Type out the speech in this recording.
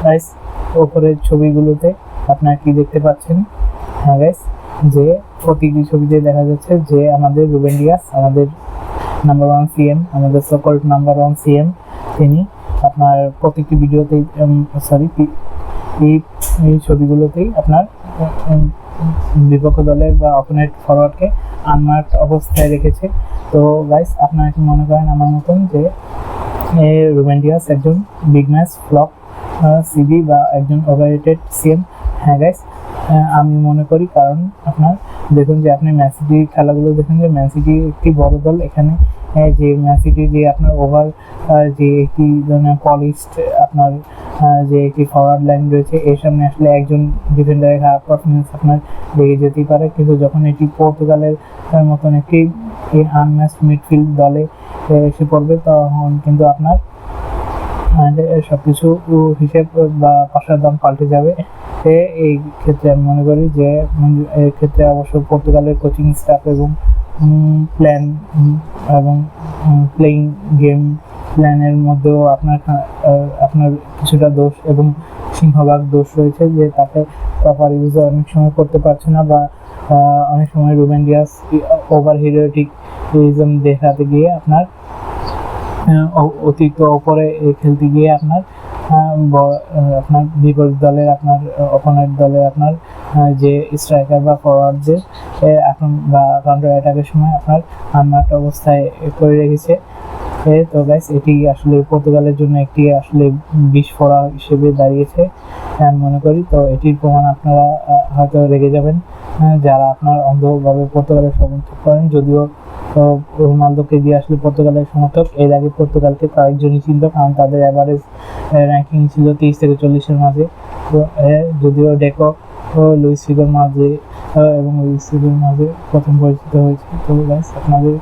Guys উপরের ছবিগুলোতে আপনারা কি দেখতে পাচ্ছেন? হ্যাঁ গাইস, যে প্রতিটি ছবিতে দেখা যাচ্ছে যে আমাদের রুবেন ডিয়াস, আমাদের নাম্বার 1 সিএম, আমাদের সকল নাম্বার 1 সিএম, তিনি আপনার প্রত্যেকটি ভিডিওতেই এই ছবিগুলোতেই আপনার বিপক্ষ দলের বা অপোনেন্ট ফরওয়ার্ডকে আনমার্কড অবস্থায় রেখেছে। তো গাইস আপনারা কি মনে করেন আমার মতন যে রুবেন ডিয়াস একজন বিগ ম্যাচ ফ্লপ সিবি বা একজন ওভাররেটেড সিএম? হ্যাঁ গাইস, আমি মনে করি, কারণ আপনার দেখুন যে আপনি ম্যান সিটির খেলাগুলো দেখুন যে ম্যান সিটি একটি বড় দল। এখানে যে ম্যান সিটি যে আপনার ওভার যে একটি ধরনের পলিশড আপনার যে একটি ফরওয়ার্ড লাইন রয়েছে, এর সামনে আসলে একজন ডিফেন্ডারের খারাপ পারফরমেন্স আপনার লেগে যেতেই পারে, কিন্তু যখন এটি পর্তুগালের মতন একটি আনম্যাচড মিডফিল্ড দলে এসে পড়বে তখন কিন্তু আপনার সবকিছু হিসেব বা পাশার দাম পাল্টে যাবে। এই ক্ষেত্রে আমি মনে করি যে এর ক্ষেত্রে অবশ্য পর্তুগালের কোচিং স্টাফ এবং প্ল্যান এবং প্লেইং গেম প্ল্যানের মধ্যেও আপনার কিছুটা দোষ এবং সিংহভাগ দোষ রয়েছে, যে তাকে প্রপার ইউজ অনেক সময় করতে পারছে না, বা অনেক সময় রুবেন ডিয়াস ওভার হিরোটিকইজম দেখাতে গিয়ে আপনার অতিরিক্ত ওপরে খেলতে গিয়ে আপনার বিপরীত দলের আপনার অপোনেন্ট দলের আপনার যে স্ট্রাইকার বা ফরওয়ার্ডদের এখন বা কাউন্টার অ্যাটাকের সময় আপনার আনমার্কড অবস্থায় করে রেখেছে। তো গাইস, এটি আসলে পর্তুগালের জন্য একটি আসলে বিস্ফোরা হিসেবে দাঁড়িয়েছে আমি মনে করি। তো এটির প্রমাণ আপনারা হয়তো রেগে যাবেন যারা আপনার অন্ধভাবে পর্তুগালের সমর্থক করেন, যদিও রোনালদোকে দিয়ে আসলে পর্তুগালের সমর্থক। এর আগে পর্তুগালকে কয়েকজনই চিনত, কারণ তাদের অ্যাভারেজ র্যাঙ্কিং ছিল 30 থেকে 40-এর মাঝে। তো যদিও ডেকো লুইস ফিগোর মাঝে প্রথম পরিচিত হয়েছে। তো গাইস আপনাদের